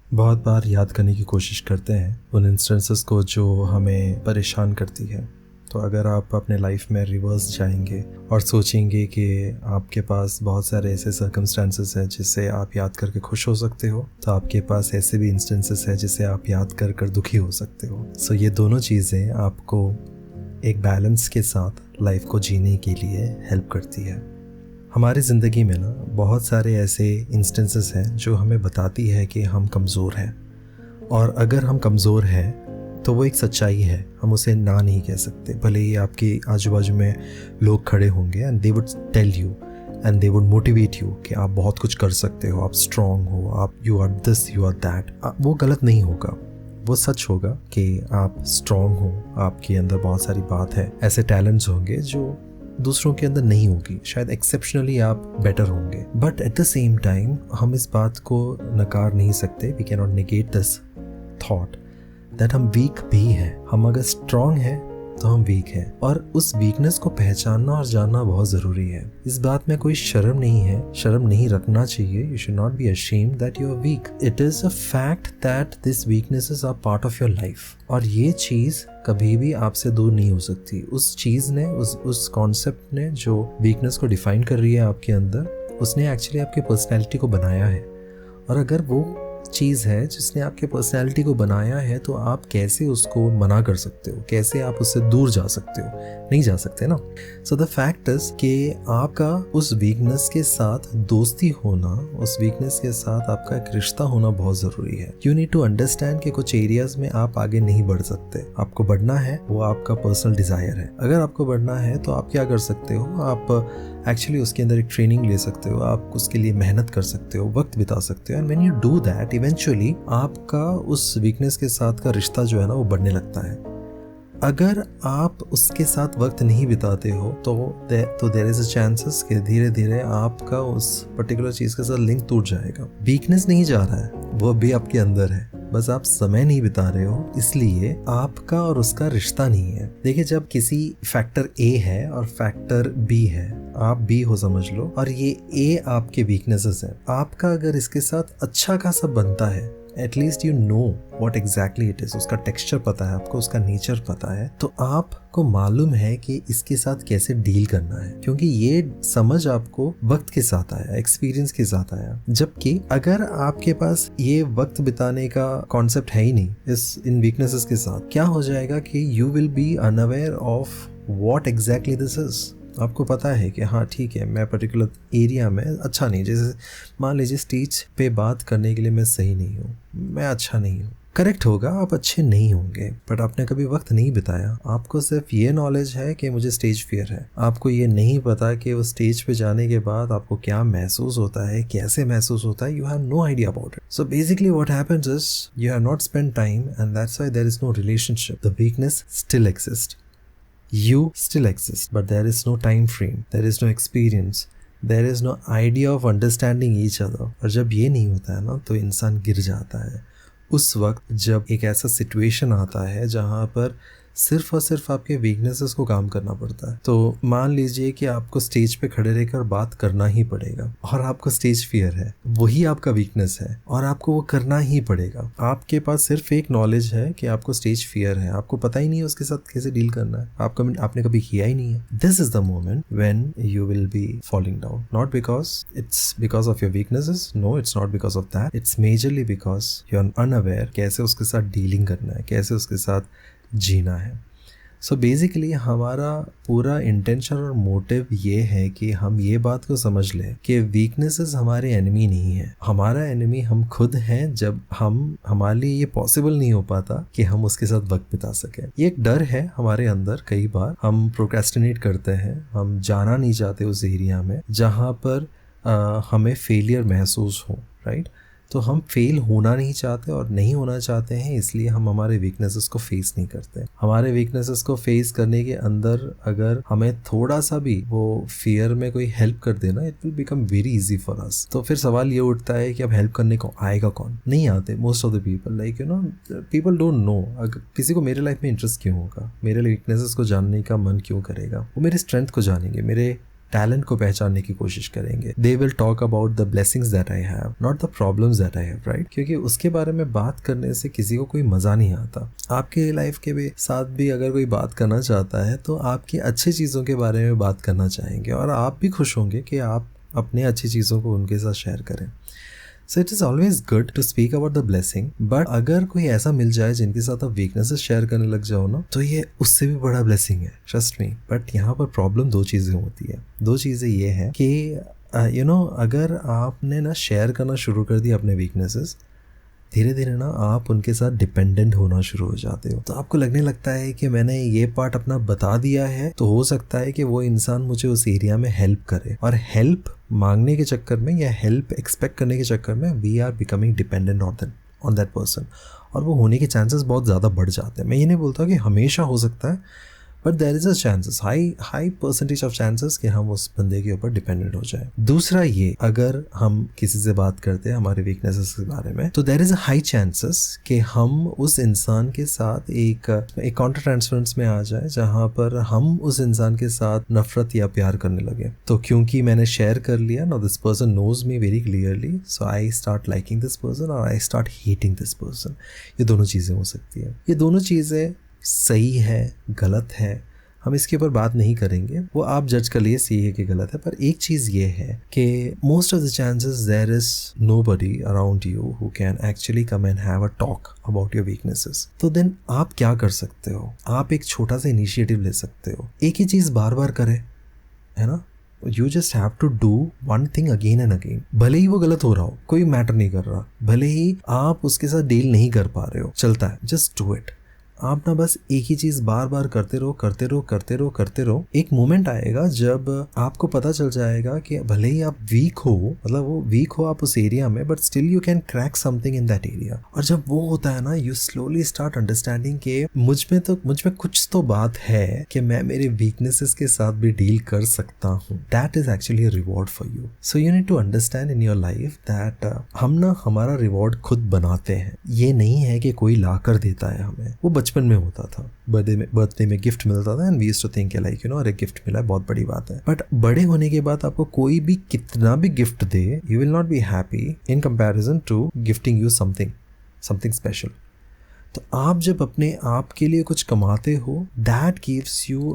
बहुत बार याद करने की कोशिश करते हैं उन इंस्टेंसेस को जो हमें परेशान करती है। तो अगर आप अपने लाइफ में रिवर्स जाएंगे और सोचेंगे कि आपके पास बहुत सारे ऐसे सर्कमस्टांसेस हैं जिसे आप याद करके खुश हो सकते हो, तो आपके पास ऐसे भी इंस्टेंसेस हैं जिसे आप याद कर कर दुखी हो सकते हो। सो ये दोनों चीज़ें आपको एक बैलेंस के साथ लाइफ को जीने के लिए हेल्प करती है। हमारी ज़िंदगी में ना बहुत सारे ऐसे इंस्टेंसेस हैं जो हमें बताती है कि हम कमज़ोर हैं, और अगर हम कमज़ोर हैं तो वो एक सच्चाई है, हम उसे ना नहीं कह सकते। भले ही आपके आजू बाजू में लोग खड़े होंगे and they would tell you and they would motivate you कि आप बहुत कुछ कर सकते हो, आप स्ट्रॉन्ग हो, आप you are this, you are that. वो गलत नहीं होगा, वो सच होगा कि आप स्ट्रॉन्ग हो, आपके अंदर बहुत सारी बात है, ऐसे टैलेंट्स होंगे जो दूसरों के अंदर नहीं होगी, शायद एक्सेप्शनली आप बेटर होंगे। But at the same time हम इस बात को नकार नहीं सकते, we can not negate this thought that हम वीक भी हैं। हम अगर स्ट्रॉन्ग हैं तो हम वीक हैं, और उस वीकनेस को पहचानना और जानना बहुत ज़रूरी है। इस बात में कोई शर्म नहीं है, शर्म नहीं रखना चाहिए। You should not be ashamed that you are weak. It is a fact that this weaknesses are part of your life, और ये चीज़ कभी भी आपसे दूर नहीं हो सकती। उस चीज़ ने, उस कॉन्सेप्ट ने जो वीकनेस को डिफाइन कर रही है आपके अंदर, उसने एक्चुअली आपकी पर्सनैलिटी को बनाया है। और अगर वो चीज़ है जिसने आपके पर्सनैलिटी को बनाया है, तो आप कैसे उसको मना कर सकते हो, कैसे आप उससे दूर जा सकते हो? नहीं जा सकते ना। सो द फैक्ट इज कि आपका उस वीकनेस के साथ दोस्ती होना, उस वीकनेस के साथ आपका एक रिश्ता होना बहुत ज़रूरी है। यू नीड टू अंडरस्टैंड कि कुछ एरियाज में आप आगे नहीं बढ़ सकते, आपको बढ़ना है, वो आपका पर्सनल डिज़ायर है। अगर आपको बढ़ना है तो आप क्या कर सकते हो, आप एक्चुअली उसके अंदर एक ट्रेनिंग ले सकते हो, आप उसके लिए मेहनत कर सकते हो, वक्त बिता सकते हो। And when you do that, eventually आपका उस वीकनेस के साथ का रिश्ता जो है ना वो बढ़ने लगता है। अगर आप उसके साथ वक्त नहीं बिताते हो तो देयर इज अ चांसेस कि धीरे धीरे आपका उस पर्टिकुलर चीज़ के साथ लिंक टूट जाएगा। वीकनेस नहीं जा रहा है, वो भी आपके अंदर है, बस आप समय नहीं बिता रहे हो, इसलिए आपका और उसका रिश्ता नहीं है। देखिए, जब किसी फैक्टर ए है और फैक्टर बी है, आप बी हो समझ लो, और ये ए आपके वीकनेसेस हैं, आपका अगर इसके साथ अच्छा खासा बनता है, at least you know what exactly it is, उसका टेक्सचर पता है आपको, उसका नेचर पता है, तो आपको मालूम है कि इसके साथ कैसे डील करना है, क्योंकि ये समझ आपको वक्त के साथ आया, एक्सपीरियंस के साथ आया। जबकि अगर आपके पास ये वक्त बिताने का कॉन्सेप्ट है ही नहीं इन वीकनेसेस के साथ, क्या हो जाएगा कि you will B unaware of what exactly this is. आपको पता है कि हाँ ठीक है, मैं पर्टिकुलर एरिया में अच्छा नहीं, जैसे मान लीजिए स्टेज पे बात करने के लिए मैं सही नहीं हूँ, मैं अच्छा नहीं हूँ। करेक्ट होगा, आप अच्छे नहीं होंगे, बट आपने कभी वक्त नहीं बिताया। आपको सिर्फ ये नॉलेज है कि मुझे स्टेज फियर है, आपको ये नहीं पता कि उस स्टेज पे जाने के बाद आपको क्या महसूस होता है, कैसे महसूस होता है। You have no idea about it. So basically what happens is you have not spend time and that's why there is no relationship. The weakness still exist, you still exist, but there is no time frame, there is no experience, there is no idea of understanding each other। और जब ये नहीं होता है ना, तो इंसान गिर जाता है। उस वक्त जब एक ऐसा सिचुएशन आता है जहाँ पर सिर्फ और सिर्फ आपके वीकनेसेस को काम करना पड़ता है, तो मान लीजिए कि आपको स्टेज पे खड़े रहकर बात करना ही पड़ेगा, और आपको स्टेज फियर है, वही आपका वीकनेस है, और आपको वो करना ही पड़ेगा। आपके पास सिर्फ एक नॉलेज है कि आपको स्टेज फियर है, आपको पता ही नहीं है उसके साथ कैसे डील करना है, आपने कभी किया ही नहीं है। This is the moment when you will be falling down, not because it's because of your weaknesses, no it's not because of that, it's majorly because you are unaware कैसे उसके साथ डीलिंग करना है, कैसे उसके साथ जीना है। सो बेसिकली हमारा पूरा इंटेंशन और मोटिव ये है कि हम ये बात को समझ लें कि वीकनेसेस हमारे एनिमी नहीं है, हमारा एनिमी हम खुद हैं। जब हमारे लिए ये पॉसिबल नहीं हो पाता कि हम उसके साथ वक्त बिता सकें, ये एक डर है हमारे अंदर। कई बार हम प्रोक्रेस्टिनेट करते हैं, हम जाना नहीं चाहते उस एरिया में जहाँ पर हमें फेलियर महसूस हो, राइट। तो हम फेल होना नहीं चाहते और नहीं होना चाहते हैं, इसलिए हम हमारे वीकनेसेस को फेस नहीं करते। हमारे वीकनेसेस को फेस करने के अंदर अगर हमें थोड़ा सा भी वो फियर में कोई हेल्प कर देना, it will become very easy for us. तो फिर सवाल ये उठता है कि अब हेल्प करने को आएगा कौन? नहीं आते most of the people, like you know, people don't know. अगर किसी को मेरे लाइफ में इंटरेस्ट क्यों होगा, मेरे वीकनेसेस को जानने का मन क्यों करेगा? वो मेरे स्ट्रेंथ को जानेंगे, मेरे टैलेंट को पहचानने की कोशिश करेंगे. They will talk about the blessings that I have, not the problems that I have, right? क्योंकि उसके बारे में बात करने से किसी को कोई मजा नहीं आता. आपके लाइफ के भी साथ भी अगर कोई बात करना चाहता है तो आपकी अच्छी चीज़ों के बारे में बात करना चाहेंगे और आप भी खुश होंगे कि आप अपने अच्छी चीज़ों को उनके साथ शेयर करें. So it is always good to speak about the blessing. But अगर कोई ऐसा मिल जाए जिनके साथ आप वीकनेसेस शेयर करने लग जाओ ना, तो ये उससे भी बड़ा ब्लेसिंग है, ट्रस्ट मी. बट यहाँ पर प्रॉब्लम दो चीज़ें होती है. दो चीज़ें ये हैं कि अगर आपने ना शेयर करना शुरू कर दिया अपने वीकनेसेस, धीरे धीरे ना आप उनके साथ डिपेंडेंट होना शुरू हो जाते हो. तो आपको लगने लगता है कि मैंने ये पार्ट अपना बता दिया है तो हो सकता है कि वो इंसान मुझे उस एरिया में हेल्प करे, और हेल्प मांगने के चक्कर में या हेल्प एक्सपेक्ट करने के चक्कर में we are becoming dependent on that person, और वो होने के चांसेस बहुत ज़्यादा बढ़ जाते हैं. मैं ये नहीं बोलता कि हमेशा हो सकता है, but there is a chances, high percentage of chances कि हम उस बंदे के ऊपर डिपेंडेंट हो जाए. दूसरा ये, अगर हम किसी से बात करते हैं हमारे वीकनेसेस के बारे में, तो there is a high chances कि हम उस इंसान के साथ एक काउंटर ट्रांसफरेंस में आ जाए जहाँ पर हम उस इंसान के साथ नफरत या प्यार करने लगे. तो क्योंकि मैंने शेयर कर लिया, now this person knows me very clearly, so I start liking this person और I start hating this person. ये दोनों चीज़ें हो सकती है. ये दोनों चीज़ें सही है, गलत है, हम इसके ऊपर बात नहीं करेंगे, वो आप जज कर लिए सही है कि गलत है. पर एक चीज़ ये है कि most of the chances there is nobody around you who can actually come and have a talk about your weaknesses. तो देन आप क्या कर सकते हो? आप एक छोटा सा इनिशिएटिव ले सकते हो. एक ही चीज़ बार बार करें, है ना? You just have to do one thing again and again. भले ही वो गलत हो रहा हो, कोई मैटर नहीं कर रहा, भले ही आप उसके साथ डील नहीं कर पा रहे हो, चलता है, जस्ट डू इट. आप ना बस एक ही चीज़ बार बार करते रहो. एक मोमेंट आएगा जब आपको पता चल जाएगा कि भले ही आप वीक हो, मतलब वो वीक हो आप उस एरिया में, but still you can crack something in that area. और जब वो होता है ना, यू स्लोली स्टार्ट अंडरस्टैंडिंग कि मुझ में कुछ तो बात है कि मैं मेरे वीकनेसेस के साथ भी डील कर सकता हूँ. That is actually a reward for you. So you need to understand in your life that हम ना हमारा रिवॉर्ड खुद बनाते हैं. ये नहीं है कि कोई ला कर देता है हमें. वो बचपन में होता था, बर्थडे में गिफ्ट मिलता था and we used to think like अरे गिफ्ट मिला है, बहुत बड़ी बात है. बट बड़े होने के बाद आपको कोई भी कितना भी गिफ्ट दे, you will not be happy in comparison to gifting you something special. तो आप जब अपने आप के लिए कुछ कमाते हो, that gives you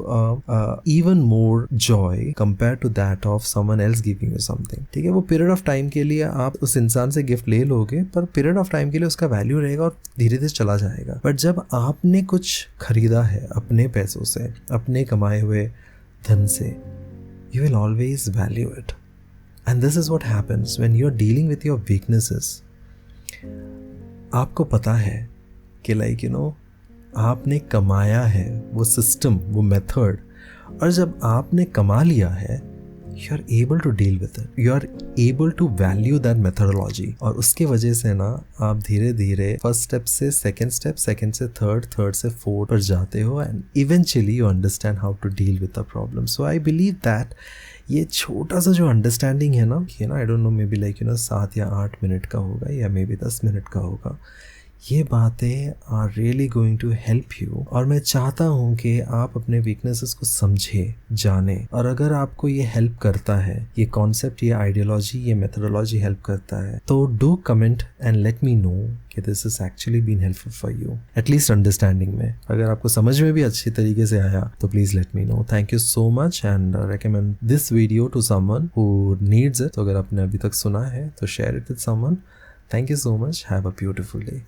even more joy compare to that of someone else giving you something. ठीक है, वो पीरियड ऑफ टाइम के लिए आप उस इंसान से गिफ्ट ले लोगे, पर पीरियड ऑफ टाइम के लिए उसका वैल्यू रहेगा और धीरे धीरे चला जाएगा. बट जब आपने कुछ खरीदा है अपने पैसों से, अपने कमाए हुए धन से, you will always value it. And this is what happens when you're dealing with your weaknesses. आपको पता है कि आपने कमाया है वो सिस्टम, वो मेथड, और जब आपने कमा लिया है, you are able to deal with it, you are able to value that methodology. और उसके वजह से ना आप धीरे धीरे फर्स्ट स्टेप से सेकंड स्टेप, सेकंड से थर्ड, थर्ड से फोर्थ पर जाते हो, and eventually you understand how to deal with the problem. So I believe that ये छोटा सा जो अंडरस्टैंडिंग है ना, ये ना I don't know, maybe 7 या 8 मिनट का होगा या मे बी 10 मिनट का होगा. ये बातें are really going to help you. और मैं चाहता हूँ कि आप अपने वीकनेसेस को समझे, जाने. और अगर आपको ये हेल्प करता है, ये कॉन्सेप्ट, ये आइडियोलॉजी, ये मेथोडोलॉजी हेल्प करता है, तो do comment and let me know कि this is actually been helpful for you, at least understanding में. अगर आपको समझ में भी अच्छी तरीके से आया तो please let me know. Thank you so much and recommend this video to someone who needs it. तो अगर आपने अभी तक सुना है तो share it with someone. Thank you so much. Have a beautiful day.